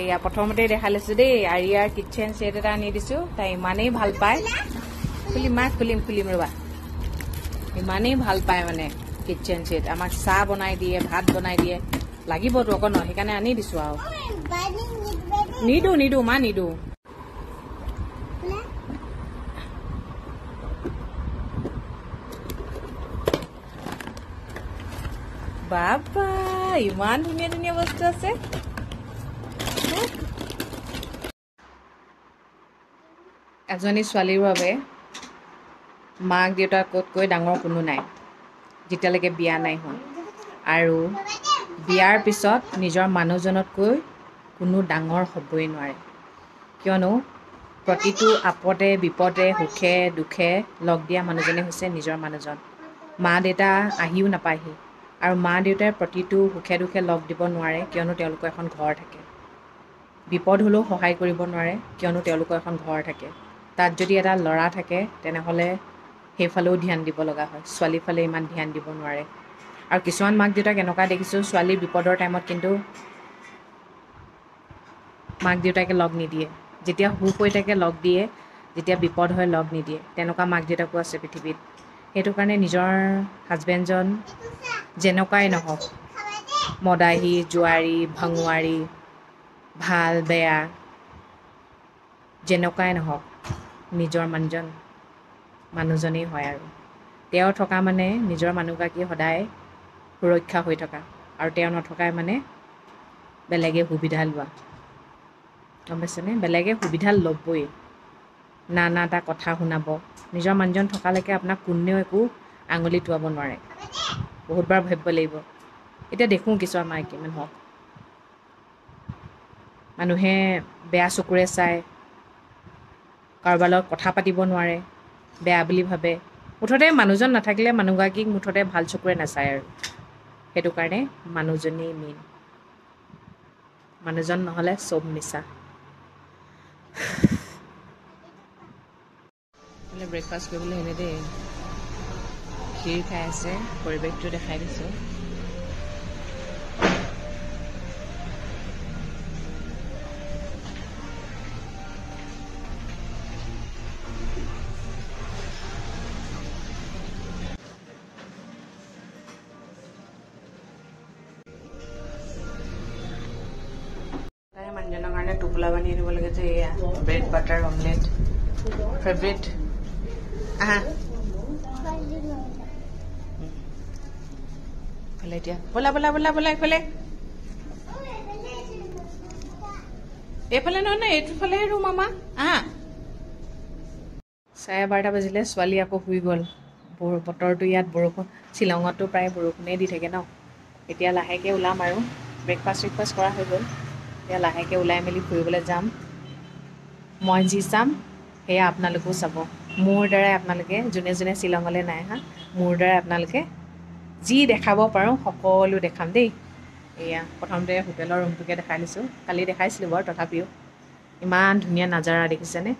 এয়া প্ৰথমতে দেখা লৈছো দেই আৰিয়াৰ কিটচেন সেট এটা আনি দিছো তাই ইমানেই ভাল পায় খুলিম ৰবা ইমানেই ভাল পায় মানে কিটচেন সেট আমাক চাহ বনাই দিয়ে ভাত বনাই দিয়ে লাগিবতো অকণ ন সেইকাৰণে আনি দিছো আৰু নিদো মা নিদো বাবা ইমান ধুনীয়া বস্তু আছে এজনী ছোৱালীৰ বাবে মাক দেউতাকতকৈ ডাঙৰ কোনো নাই যেতিয়ালৈকে বিয়া নাই হোৱা আৰু বিয়াৰ পিছত নিজৰ মানুহজনতকৈ কোনো ডাঙৰ হ'বই নোৱাৰে কিয়নো প্ৰতিটো আপদে বিপদে সুখে দুখে লগ দিয়া মানুহজনে হৈছে নিজৰ মানুহজন মা দেউতা আহিও নাপায়হি আৰু মা দেউতাই প্ৰতিটো সুখে দুখে লগ দিব নোৱাৰে কিয়নো তেওঁলোকৰ এখন ঘৰ থাকে বিপদ হ'লেও সহায় কৰিব নোৱাৰে কিয়নো তেওঁলোকৰ এখন ঘৰ থাকে তাত যদি এটা ল'ৰা থাকে তেনেহ'লে সেইফালেও ধ্যান দিব লগা হয় ছোৱালীৰ ফালে ইমান ধ্যান দিব নোৱাৰে আৰু কিছুমান মাক দেউতাক এনেকুৱা দেখিছোঁ ছোৱালীৰ বিপদৰ টাইমত কিন্তু মাক দেউতাকে লগ নিদিয়ে যেতিয়া সুখ হৈ থাকে লগ দিয়ে যেতিয়া বিপদ হয় লগ নিদিয়ে তেনেকুৱা মাক দেউতাকো আছে পৃথিৱীত সেইটো কাৰণে নিজৰ হাজবেণ্ডজন যেনেকুৱাই নহওক মদাহী জোৱাৰী ভঙুৱাৰী ভাল বেয়া যেনেকুৱাই নহওক নিজৰ মানুহজনেই হয় আৰু তেওঁ থকা মানে নিজৰ মানুহগৰাকী সদায় সুৰক্ষা হৈ থকা আৰু তেওঁ নথকাই মানে বেলেগে সুবিধা লোৱা গম পাইছেনে বেলেগে সুবিধা ল'বই নানা এটা কথা শুনাব নিজৰ মানুহজন থকালৈকে আপোনাক কোনেও একো আঙুলি টোৱাব নোৱাৰে বহুতবাৰ ভাবিব লাগিব এতিয়া দেখোঁ কিছুমান মাইকী মানুহক মানুহে বেয়া চকুৰে চায় কাৰোবাৰ লগত কথা পাতিব নোৱাৰে বেয়া বুলি ভাবে মুঠতে মানুহজন নাথাকিলে মানুহগৰাকীক মুঠতে ভাল চকুৰে নাচায় আৰু সেইটো কাৰণে মানুহজনেই মেইন মানুহজন নহ'লে চব মিছা ব্ৰেকফাষ্ট কৰিবলৈ আহিলে দেই ক্ষীৰ খাই আছে পৰিৱেশটো দেখাই দিছোঁ মানুহজনৰ কাৰণে টোপোলা বান্ধি দিব লাগে যে এয়া ব্ৰেড বাটাৰ অমলেট ফেভৰেট আহা ভালে এতিয়া বলা এইফালে নহয় এইটোফালেহে ৰুম আমা আহা 12:30 বাজিলে ছোৱালী আকৌ শুই গ'ল বতৰটো ইয়াত বৰষুণ শ্বিলঙতো প্ৰায় বৰষুণেই দি থাকে ন এতিয়া লাহেকৈ ওলাম আৰু ব্ৰেকফাষ্ট কৰা হৈ গ'ল এতিয়া লাহেকৈ ওলাই মেলি ফুৰিবলৈ যাম মই যি চাম সেয়া আপোনালোকেও চাব মোৰ দ্বাৰাই আপোনালোকে যোনে যোনে শ্বিলঙলৈ নাই আহা মোৰ দ্বাৰাই আপোনালোকে যি দেখাব পাৰোঁ সকলো দেখাম দেই এয়া প্ৰথমতে হোটেলৰ ৰুমটোকে দেখাই লৈছোঁ কালি দেখাইছিলোঁ বাৰু তথাপিও ইমান ধুনীয়া নাজাৰা দেখিছেনে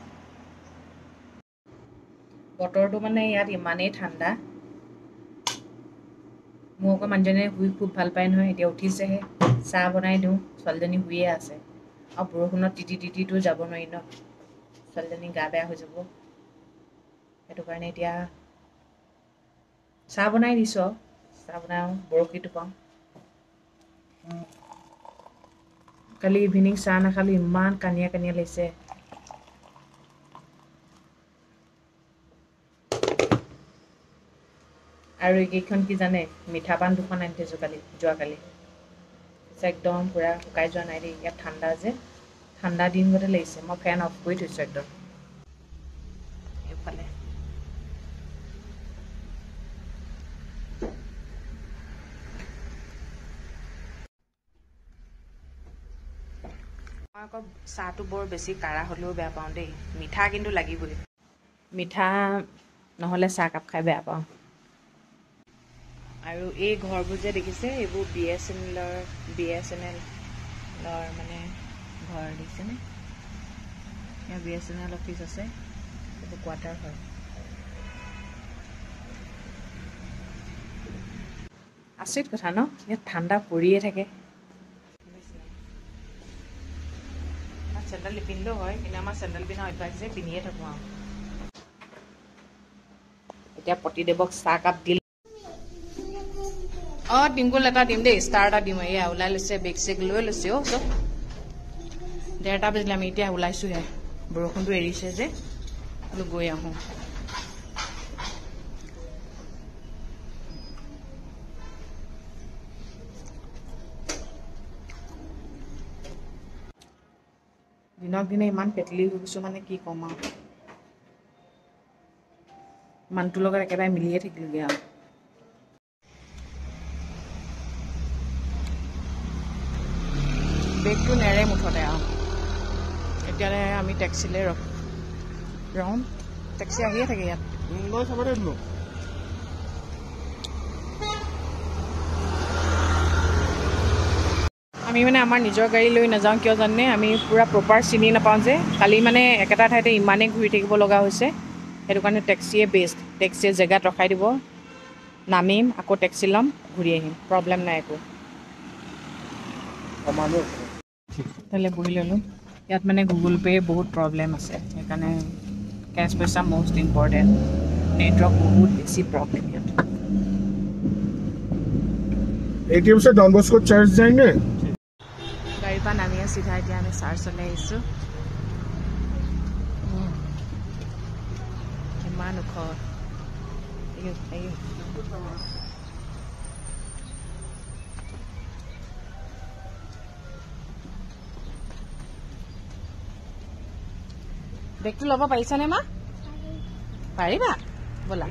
বতৰটো মানে ইয়াত ইমানেই ঠাণ্ডা মোৰ আকৌ মানুহজনে শুই খুব ভাল পায় নহয় এতিয়া উঠিছেহে চাহ বনাই দিওঁ ছোৱালীজনী শুইয়ে আছে আৰু বৰষুণত তিতিটো যাব নোৱাৰি ন ছোৱালীজনী গা বেয়া হৈ যাব সেইটো কাৰণে এতিয়া চাহ বনাই দিছোঁ চাহ বনাওঁ বৰশীটো পাওঁ কালি ইভিনিং চাহ নাখালোঁ ইমান কানিয়া লাগিছে আৰু এইকেইখন কি জানে মিঠা পান 2খন আনি থৈছোঁ যোৱাকালি একদম পূৰা শুকাই যোৱা নাই দেই ইয়াত ঠাণ্ডা যে ঠাণ্ডা দিন গতে লাগিছে মই ফেন অফ কৰি থৈছোঁ একদম এইফালে মই আকৌ চাহটো বৰ বেছি কাঢ়া হ'লেও বেয়া পাওঁ দেই মিঠা কিন্তু লাগিবই মিঠা নহ'লে চাহকাপ খাই বেয়া পাওঁ আৰু এই ঘৰবোৰ যে দেখিছে এইবোৰ BSNL মানে ঘৰ দেখিছেনে ইয়াত BSNL অফিচ আছে এইবোৰ কোৱাৰ্টাৰ হয় আচৰিত কথা ন ইয়াত ঠাণ্ডা পৰিয়ে থাকে চেণ্ডেল নিপিন্ধিলেও হয় কিন্তু আমাৰ চেণ্ডেল পিন্ধা অভ্যাস যে পিন্ধিয়ে থাকোঁ আৰু এতিয়া প্ৰতিদেৱক চাহকাপ দিল অঁ টিংকুল এটা দিম দেই ষ্টাৰ এটা দিম এয়া ওলাই লৈছে বেগ চেগ লৈ লৈছে অ' চব 1:30 বাজিলে আমি এতিয়া ওলাইছোঁহে বৰষুণটো এৰিছে যে বোলো গৈ আহোঁ দিনক দিনে ইমান পেটলি হৈ গৈছোঁ মানে কি ক'ম আৰু মানুহটোৰ লগত একেবাৰে মিলিয়ে থাকিলোগৈ আৰু বেগটো নেৰে মুঠতে আৰু এতিয়ালে আমি টেক্সিলৈ ৰওঁ টেক্সি আহিয়ে থাকে ইয়াত আমি মানে আমাৰ নিজৰ গাড়ী লৈ নাযাওঁ কিয় জানে আমি পূৰা প্ৰপাৰ চিনি নাপাওঁ যে কালি মানে একেটা ঠাইতে ইমানেই ঘূৰি থাকিব লগা হৈছে সেইটো কাৰণে টেক্সিয়ে বেষ্ট টেক্সিয়ে জেগাত ৰখাই দিব নামিম আকৌ টেক্সি ল'ম ঘূৰি আহিম প্ৰব্লেম নাই একো তাহলে বহি ল'লোঁ ইয়াত মানে গুগল পে' বহুত প্ৰব্লেম আছে সেইকাৰণে কেছ পইচা মষ্ট ইম্পৰ্টেণ্ট নেটৱৰ্ক বহুত বেছি प्रॉब्लम ইয়াত एटीएम से डॉन बॉस्को चर्च जाएंगे गाड़ी पर नामी सीधा এতিয়া আমি চাৰ্চলৈ আহিছোঁ ইমান ওখ বেগটো ল'ব পাৰিছানে মা পাৰিবা ব'লা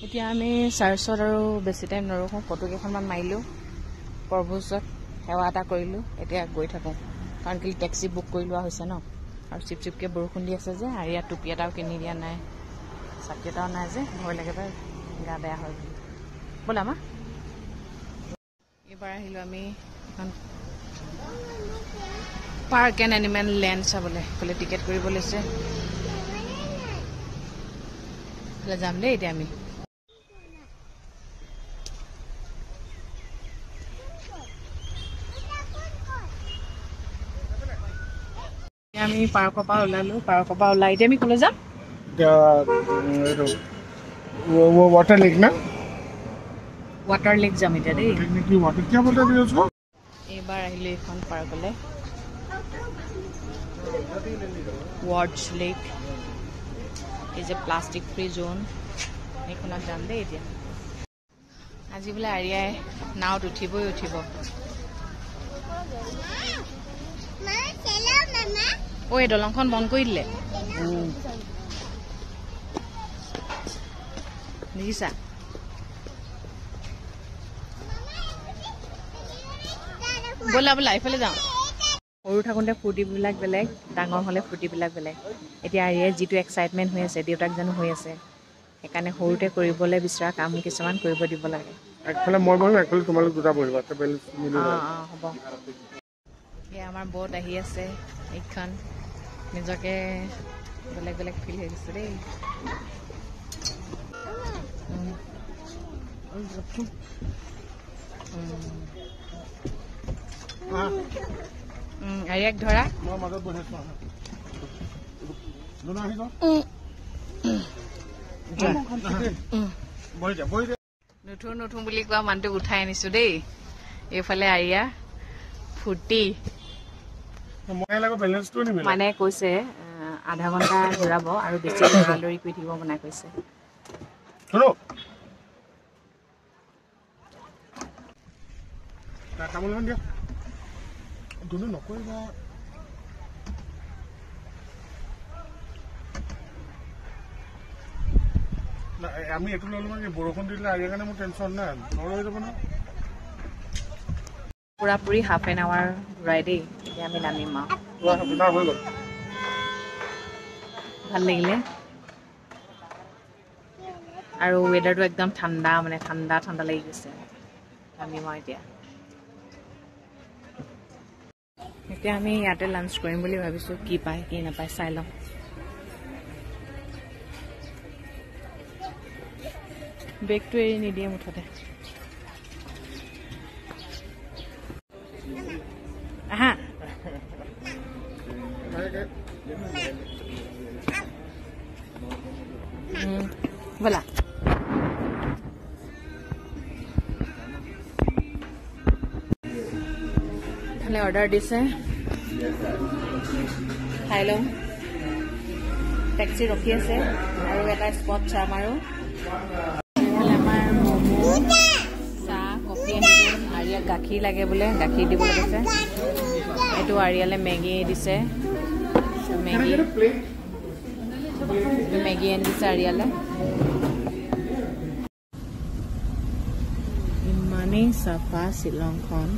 এতিয়া আমি চাৰ্চত আৰু বেছি টাইম নৰখোঁ ফটো কেইখনমান মাৰিলোঁ প্ৰভুজত সেৱা এটা কৰিলোঁ এতিয়া গৈ থাকোঁ কাৰণ কি টেক্সি বুক কৰি লোৱা হৈছে ন আৰু চিপ চিপকৈ বৰষুণ দি আছে যে আৰু ইয়াত টুপি এটাও কিনি দিয়া নাই ছাতি এটাও নাই যে ভয় লাগে পাই গা বেয়া হয় বুলি ব'লা মা এইবাৰ আহিলোঁ আমি এখন পাৰ্ক এণ্ড এনিমেল লেণ্ড চাবলৈ এইফালে টিকেট কৰিব লৈছে এইফালে যাম দেই এতিয়া আমি আমি পাৰ্কৰ পৰা ওলালোঁ পাৰ্কৰ পৰা ওলাই এতিয়া আমি ক'লৈ যাম वाटर लेक ना वाटर लेक যাম এতিয়া দেই वाटर क्या बोलते हैं उसको এইবাৰ আহিলোঁ এইখন পাৰ্কলৈ ৱাৰ্ডছ লেক এই যে প্লাষ্টিক ফ্ৰী জোন এইখনত যাম দেই এতিয়া আজি বোলে আৰিয়াই নাৱত উঠিবই উঠিব ঐ দলংখন বন্ধ কৰি দিলে দেখিছা ব'লা ব'লা এইফালে যাওঁ সৰু থাকোঁতে ফূৰ্তিবিলাক বেলেগ ডাঙৰ হ'লে ফূৰ্তিবিলাক বেলেগ এতিয়া আৰিয়াই যিটো এক্সাইটমেণ্ট হৈ আছে দেউতাক জানো হৈ আছে সেইকাৰণে সৰুতে কৰিবলৈ বিচৰা কাম কিছুমান কৰিব দিব লাগে একফালে মই বহিম একফালে তোমালোক দুটা বহিবা হ'ব এয়া আমাৰ বট আহি আছে এইখন নিজকে বেলেগ বেলেগ ফিল হৈ গৈছে দেই আৰিয়াক ধৰা নুঠো বুলি কোৱা মানুহটোক উঠাই আনিছো দেই এইফালে আৰিয়া ফূৰ্তি মানে কৈছে আধা ঘণ্টা ঘূৰাব আৰু বেছি দৌৰাদৌৰি কৰি থাকিব মনা কৈছে নকৰিবা আমি এইটো ল'লো মানে বৰষুণ দিলে আগে কাৰণে মোৰ টেনশ্যন নাই ঘৰ হৈ যাব ন পুৰাপুৰি হাফ এন আৱাৰ ঘূৰাই দেই এতিয়া আমি নামিম আৰু হৈ গ'ল ভাল লাগিলে আৰু ৱেডাৰটো একদম ঠাণ্ডা মানে ঠাণ্ডা ঠাণ্ডা লাগি গৈছে আমি মই এতিয়া আমি ইয়াতে লাঞ্চ কৰিম বুলি ভাবিছোঁ কি পায় কি নাপায় চাই লওঁ বেগটো এৰি নিদিয়ে মুঠতে আহা ব'লা খালি অৰ্ডাৰ দিছে খাই লওঁ টেক্সি ৰখি আছে আৰু এটা স্পট চাম আৰু আমাৰ ম'ম' চাহ কফি আহিব আৰিয়াক গাখীৰ লাগে বোলে গাখীৰ দিবলৈ কৈছে এইটো আৰিয়ালে মেগী দিছে মেগী আনি দিছে আৰিয়ালে ইমানেই চাফা শ্বিলংখন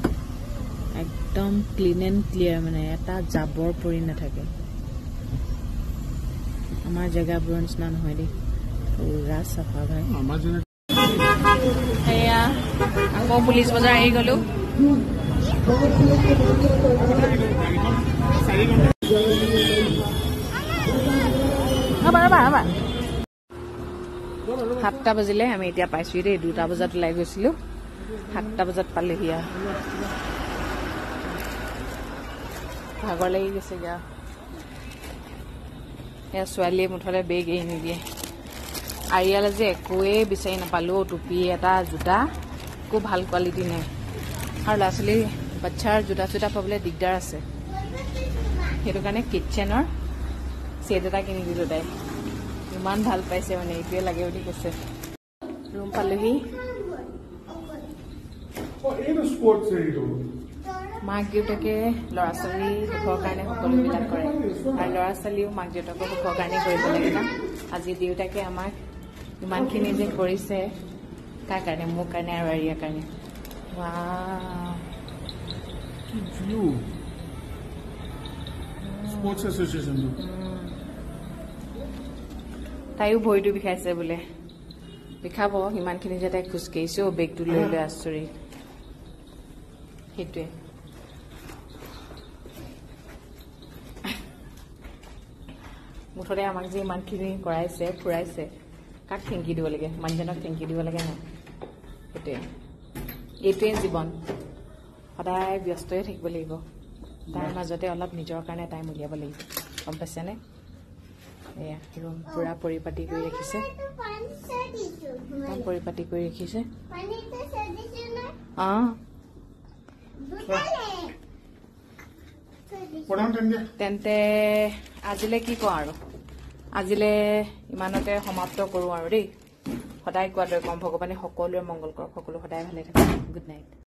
একদম ক্লিন এণ্ড ক্লিয়াৰ মানে এটা জাবৰ পৰি নাথাকে আমাৰ জেগাবোৰৰ নিচিনা নহয় দেই পুৰা চাফা ভাই সেয়া আকৌ পুলিচ বজাৰ আহি গলো ৰবা 7টা বাজিলে আমি এতিয়া পাইছোঁ দেই 2টা বজাত ওলাই গৈছিলোঁ 7টা বজাত পালেহি ভাগৰ লাগি গৈছে গা এয়া ছোৱালীয়ে মুঠতে বেগ এৰি নিদিয়ে আৰিয়ালে যে একোৱেই বিচাৰি নাপালোঁ টুপি এটা জোতা একো ভাল কোৱালিটি নাই আৰু ল'ৰা ছোৱালী বাচ্ছাৰ জোতা চোতা পাবলৈ দিগদাৰ আছে সেইটো কাৰণে কিটচেনৰ ছেট এটা কিনি দিলোঁ তাই ইমান ভাল পাইছে মানে এইটোৱে লাগে বুলি কৈছে ৰুম পালোহি মাক দেউতাকে ল'ৰা ছোৱালী সুখৰ কাৰণে সকলোবিলাক কৰে আৰু ল'ৰা ছোৱালীও মাক দেউতাকৰ সুখৰ কাৰণে কৰিব লাগে না আজি দেউতাকে আমাক ইমানখিনি যে কৰিছে কাৰ কাৰণে মোৰ কাৰণে আৰু আৰিয়াৰ কাৰণে তাইও ভৰিটো বিষাইছে বোলে বিষাব ইমানখিনি যে তাই খোজকাঢ়িছে বেগটো লৈ লৈ আচৰিত সেইটোৱে মুঠতে আমাক যে ইমানখিনি কৰাইছে ফুৰাইছে কাক থেংকি দিব লাগে মানুহজনক থেংকি দিব লাগে নাই সেইটোৱে এইটোৱে জীৱন সদায় ব্যস্তই থাকিব লাগিব তাৰ মাজতে অলপ নিজৰ কাৰণে টাইম উলিয়াব লাগিব গম পাইছেনে এয়া ৰুম পুৰা পৰিপাটি কৰি ৰাখিছে পৰিপাটি কৰি ৰাখিছে তেন্তে আজিলৈ কি কওঁ আৰু আজিলৈ ইমানতে সমাপ্ত কৰোঁ আৰু দেই সদায় কোৱাটোৱে কম ভগৱানে সকলোৰে মংগল কৰক সকলো সদায় ভালে থাকে গুড নাইট